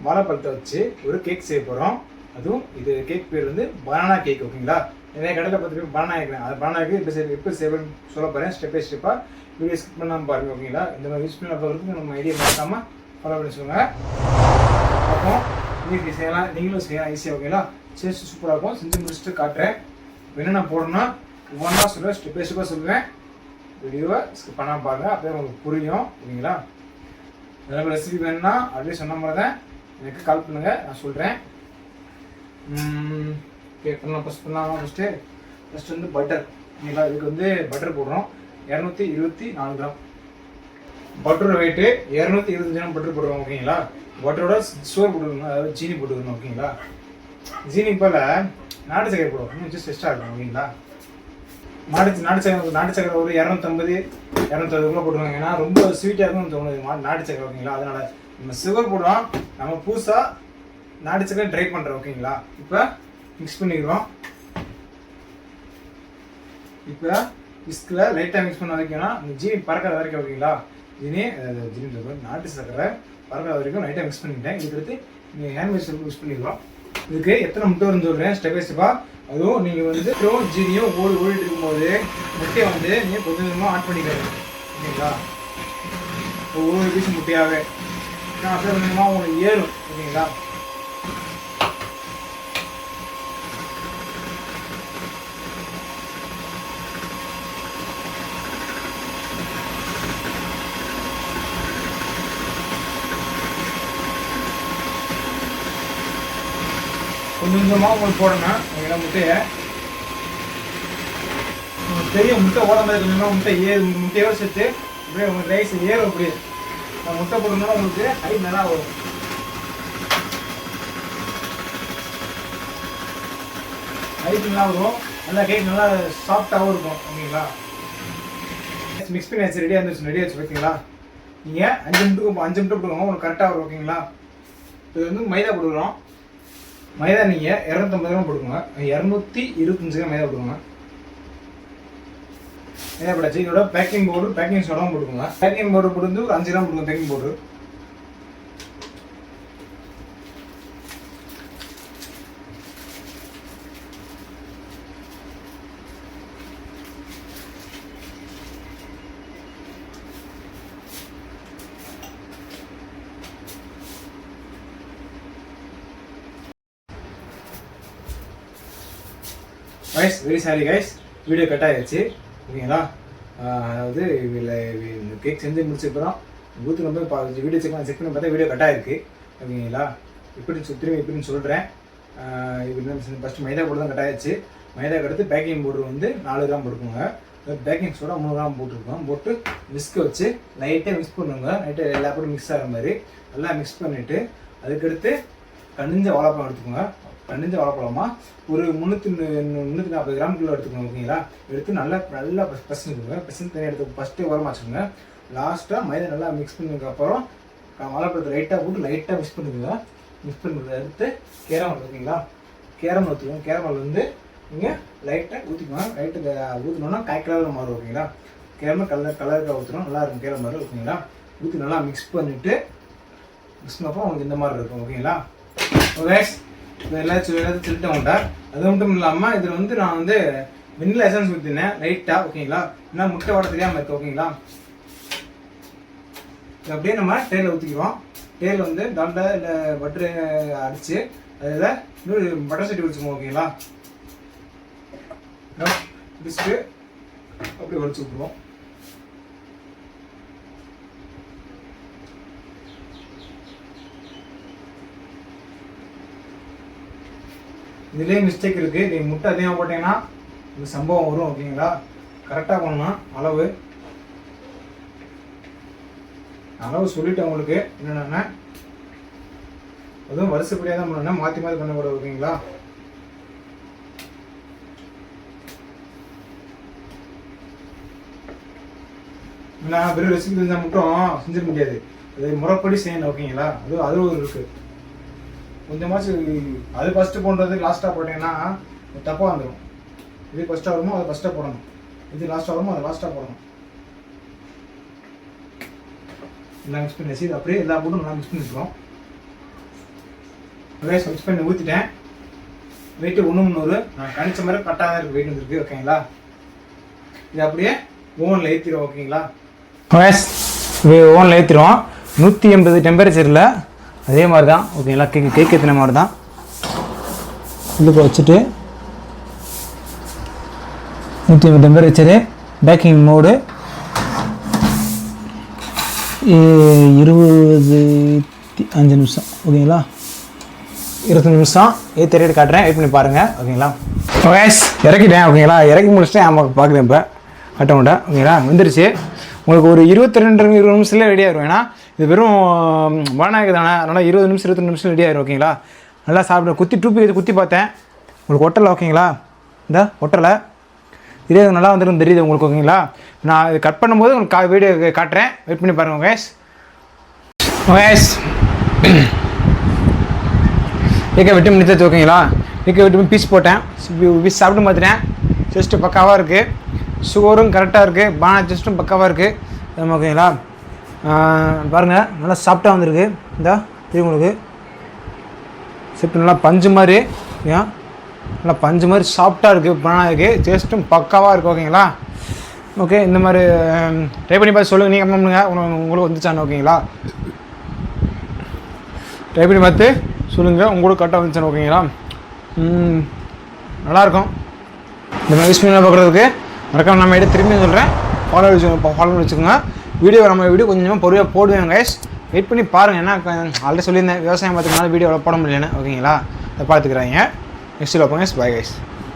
வாழைப்பழத்தை வச்சு ஒரு கேக் செய்ய போகிறோம். அதுவும் இது கேக் பேர் வந்து பனானா கேக். ஓகேங்களா? நிறைய கடையில் பார்த்துட்டு பனானா கேட்குறேன். அது பனானா கேக் எப்படி செய்வேன்னு சொல்ல போகிறேன். ஸ்டெப் பை ஸ்டெப்பாக வீடியோ ஸ்கிப் பண்ணாமல் பாருங்கள். ஓகேங்களா? இந்த மாதிரி யூஸ் பண்ண போகிறதுக்கு நம்ம ஐடியா பார்க்காமல் ஃபாலோ பண்ணி சொல்லுங்கள். அப்போ நீங்கள் செய்யலாம், நீங்களும் செய்யலாம் ஈஸியாக. ஓகேங்களா? டேஸ்ட் சூப்பராக இருக்கும். செஞ்சு முடிச்சுட்டு காட்டுறேன். என்னென்ன போடணும்னா ஒவ்வொன்றா சொல்லுவேன், ஸ்டெப் பை ஸ்டெப்பாக சொல்லுவேன். வீடியோவை ஸ்கிப் பண்ணாமல் பாருங்கள், அப்போ உங்களுக்கு புரியும். ஓகேங்களா? ஏதாவது ரெசிபி வேணும்னா அப்படியே சொன்ன மாதிரி தான் எனக்கு கால் பண்ணுங்கள், நான் சொல்கிறேன். ஓகே, பண்ணலாம். ஃபஸ்ட்டு வந்து பட்டர். ஓகேங்களா? இதுக்கு வந்து பட்டர் போடுறோம். 224 கிராம் பட்டரோட வெயிட்டு 225 கிராம் பட்டர் போடுறோம். ஓகேங்களா? பட்டரோட சுகர் போட்டுக்கணும், அதாவது ஜீனி போட்டுக்கணும். ஓகேங்களா? ஜீனி போல் நாட்டு சக்கரை போடுவோம், இன்னும் ஜஸ்ட் எக்ஸ்ட்ரா இருக்கும். ஓகேங்களா? நாட்டு சக்கரை ஒரு 250 போட்டுருவாங்க. ஏன்னா ரொம்ப ஸ்வீட்டாக இருக்கும்னு தோணுது நாட்டு சக்கரை. ஓகேங்களா? அதனால நம்ம சுகர் போடுறோம். நம்ம புதுசாக நாட்டு சக்கரை ட்ரை பண்ணுறோம். ஓகேங்களா? இப்போ மிக்ஸ் பண்ணிக்கிறோம். இப்போ விஸ்கில் லைட்டாக மிக்ஸ் பண்ண வரைக்கும்னா இந்த ஜீனி பறக்காத வரைக்கும். ஓகேங்களா? ஜீனி நாட்டு சக்கரை பறக்காத வரைக்கும் லைட்டாக மிக்ஸ் பண்ணிக்கிட்டேன். இதுக்கடுத்து நீங்கள் ஹேண்ட் மிக்ஸ் மிக்ஸ் பண்ணிக்கிறோம். இதுக்கு எத்தனை முட்டை வரும்னு சொல்கிறேன் ஸ்டெப் பை ஸ்டெப்பாக. அதுவும் நீங்கள் வந்து ஜீனியும் ஓடிட்டு இருக்கும்போது முட்டையை வந்து நீங்கள் கொஞ்சம் கொஞ்சமாக ஆட் பண்ணிக்கிறது. ஓகேங்களா? ஒவ்வொரு பீஸ் முட்டையாகவே நான் அப்படியே கொஞ்சமாக உங்களுக்கு ஏறும். ஓகேங்களா? கொஞ்சம் கொஞ்சமாக உங்களுக்கு போடணும். ஓகேங்களா? முட்டையை பெரிய முட்டை ஓடும்போது கொஞ்சமாக முட்டையோடு சேர்த்து அப்படியே உங்களுக்கு ரைஸ் ஏறும். அப்படியே முட்டை போடணும்னா உங்களுக்கு ஹை நல்லா வரும். ஹைட் நல்லா வரும், நல்லா கேக் நல்லா சாஃப்டாகவும் இருக்கும். ஓகேங்களா? மிக்ஸ் பண்ணி வச்சு ரெடியாக இருந்துச்சு. ஓகேங்களா? நீங்கள் 5 முட்டை போடுவோம், உங்களுக்கு கரெக்டாக வரும். ஓகேங்களா? இது வந்து மைதா போடுறோம். மைதா நீங்கள் 250 கிராம் போட்டுக்கோங்க. 225 கிராம் மைதா போட்டுக்கோங்க. மைதா போட்டாச்சு. இதோட பேக்கிங் சோடாவும் போட்டுக்கோங்க. பேக்கிங் பவுடர் போட்டு ஒரு 5 கிராம் போட்டுக்கோங்க. Baking powder guys, very sorry guys, video cut ஆகிடுச்சு. ஓகேங்களா? அதாவது இந்த கேக் செஞ்சு முடிச்சப்பறம் பூத்தில் வந்து வீடியோ செக் பண்ணி பார்த்தா வீடியோ கட் ஆகிருக்கு. ஓகேங்களா? இப்படின்னு சொல்கிறேன். இது ஃபஸ்ட்டு மைதா போட்டு தான் கட் ஆகிடுச்சு. மைதா எடுத்து பேக்கிங் பவுடர் வந்து 4 கிராம் போட்டுக்கோங்க. பேக்கிங் சோடா 3 கிராம் போட்டுருக்கோம். போட்டு விஸ்க் வச்சு லைட்டாக மிக்ஸ் பண்ணுவோங்க. லைட்டாக எல்லா போட்டும் மிக்ஸ் ஆகிற மாதிரி நல்லா மிக்ஸ் பண்ணிவிட்டு அதுக்கடுத்து கனிஞ்ச வாழைப்பழம் எடுத்துக்கோங்க. கனிஞ்ச வாழைப்பழமாக ஒரு 340 கிராம் கிலோ எடுத்துக்கோங்க. ஓகேங்களா? எடுத்து நல்லா பசங்க தனியாக எடுத்து ஃபஸ்ட்டு உரமாக வச்சுக்கோங்க. லாஸ்ட்டாக மைதா நல்லா மிக்ஸ் பண்ணதுக்கப்புறம் வாழைப்பழத்தை லைட்டாக போட்டு லைட்டாக மிக்ஸ் பண்ணிக்கோங்க. மிக்ஸ் பண்ணுறத எடுத்து கேரமல். ஓகேங்களா? கேரமல் ஊற்றிக்கோங்க. கேரமல் வந்து நீங்கள் லைட்டாக ஊற்றிக்கோங்க. லைட்டு ஊற்றினோன்னா கலரில் மாறும். ஓகேங்களா? கேரமல் கலருக்காக ஊற்றணும், நல்லா இருக்கும் கேரமல். ஓகேங்களா? ஊற்றி நல்லா மிக்ஸ் பண்ணிவிட்டு மிக்ஸ் பண்ணப்போ உங்களுக்கு இந்த மாதிரி இருக்கும். ஓகேங்களா? ஓகே, எல்லாத்தையும் திருட்ட மாட்டேன். அது மட்டும் இல்லாமல் இதில் வந்து நான் வந்து வெண்ணிலா எசன்ஸ் ஊற்றினேன் லைட்டாக. ஓகேங்களா? ஏன்னா முட்டை ஓட தெரியாமல் இருக்குது. ஓகேங்களா? அப்படியே நம்ம டேரில் ஊற்றிக்கிறோம். டேரில் வந்து டால்டா இல்லை பட்டரு அடித்து அதில் இன்னொரு பட்டர் சட்டி வச்சுப்போம். ஓகேங்களா? பிஸ்க்கு அப்படியே உடச்சி விட்ருவோம். இதுலேயே மிஸ்டேக் இருக்குது. நீங்கள் முட்டை அதிகமாக போட்டீங்கன்னா இந்த சம்பவம் வரும். ஓகேங்களா? கரெக்டாக பண்ணணும். அளவு சொல்லிட்டேன் உங்களுக்கு என்னென்னா. அதுவும் வருஷப்படியாக தான் பண்ணணும், மாற்றி பண்ணக்கூடாது. ஓகேங்களா? நான் வெறும் ரெசிபி தெரிஞ்சால் மட்டும் செஞ்சிட முடியாது. அது முறைப்படி செய்யணும். ஓகேங்களா? அது ஒரு இருக்குது. கொஞ்சமாச்சும் அது ஃபஸ்ட்டு போடுறது லாஸ்ட்டாக போட்டிங்கன்னா தப்பாக வந்துடும். இது ஃபஸ்ட்டாக வருமோ அதை ஃபஸ்ட்டாக போடணும், இது லாஸ்ட்டாக வருமோ அதை லாஸ்ட்டாக போடணும். எல்லாம் மிக்ஸ் பண்ணி இது அப்படியே எல்லா போட்டும் நல்லா மிக்ஸ் பண்ணிக்கிறோம். கைஸ் மிக்ஸ் பண்ணி ஊற்றிட்டேன். வெயிட்டு 1 நான் கணிச்ச மாதிரி கரெக்டாக தான் இருக்குது, வெயிட் வந்துருக்கு. ஓகேங்களா, இது அப்படியே ஓவனில் ஏற்றிடுவோம். ஓகேங்களா கைஸ், ஓவனில் ஏற்றிடுவோம் 180 டெம்பரேச்சரில். அதே மாதிரி தான் ஓகேங்களா, கேக் ஏற்றின மாதிரி தான் இதுக்கு வச்சுட்டு 180 டெம்பரேச்சரு, பேக்கிங் மோடு 25 நிமிஷம். ஓகேங்களா, 20 நிமிஷம் ஏற்றி ரேட் காட்டுறேன், வெயிட் பண்ணி பாருங்கள். ஓகேங்களா கைஸ், இறக்கிட்டேன். ஓகேங்களா, இறக்கி முடிச்சுட்டேன். ஆமாம் பார்க்குறேன் இப்போ கட்ட மாட்டேன். ஓகேங்களா, வந்துருச்சு. உங்களுக்கு ஒரு 22-20 நிமிஷத்தில் ரெடி ஆயிரும். ஏன்னா இது வெறும் வானாக்கு தானே, அதனால் 20 நிமிஷம் 22 நிமிஷம் ரெடி ஆயிரும். ஓகேங்களா, நல்லா சாப்பிட குத்தி பார்த்தேன், உங்களுக்கு ஒட்டலை. ஓகேங்களா, இந்த ஒட்டலை இதே நல்லா வந்துடும் தெரியுது உங்களுக்கு. ஓகேங்களா, நான் இது கட் பண்ணும்போது உங்களுக்கு வீடியோ காட்டுறேன், வெயிட் பண்ணி பாருங்கள் கைஸ். கேக்கை வெட்டி முடிச்சாச்சு. ஓகேங்களா, கேக்கை வெட்டி பீஸ் போட்டேன், பீஸ் சாப்பிட்டு பார்த்துட்டேன். ஜஸ்ட்டு பக்காவாக இருக்குது, சுகரும் கரெக்டாக இருக்குது, பானா ஜஸ்ட்டும் பக்காவாக இருக்குது. ஓகேங்களா, பாருங்கள் நல்லா சாஃப்டாக வந்துருக்கு. இந்த இது உங்களுக்கு சாப்பிட்டு நல்லா பஞ்சு மாதிரி, ஏன் நல்லா பஞ்சு மாதிரி சாஃப்டாக இருக்குது, பனானா இருக்குது, டேஸ்ட்டும் பக்காவாக இருக்குது. ஓகேங்களா, ஓகே இந்த மாதிரி ட்ரை பண்ணி பார்த்து சொல்லுங்கள். நீங்கள் கம்மி பண்ணுங்கள் உங்களுக்கு வந்துச்சானு. ஓகேங்களா, ட்ரை பண்ணி பார்த்து சொல்லுங்கள் உங்களுக்கு கரெக்டாக வந்துச்சானு. ஓகேங்களா, நல்லாயிருக்கும். இந்த மாதிரி யூஸ் பண்ணி பார்க்குறதுக்கு மறக்காம நம்ம எடுத்து திரும்பி சொல்கிறேன், ஃபாலோ பண்ணி வச்சுக்கோங்க. வீடியோ கொஞ்சமாக பொறுமையாக போடுவேன் கைஸ், வெயிட் பண்ணி பாருங்கள். ஏன்னா ஆல்ரெடி சொல்லியிருந்தேன், விவசாயம் பார்த்துக்கனால வீடியோ போட முடியலன்னு. ஓகேங்களா, அதை பார்த்துக்கிறாங்க. நெக்ஸ்ட் பார்ப்போம் கைஸ், பாய் கைஸ்.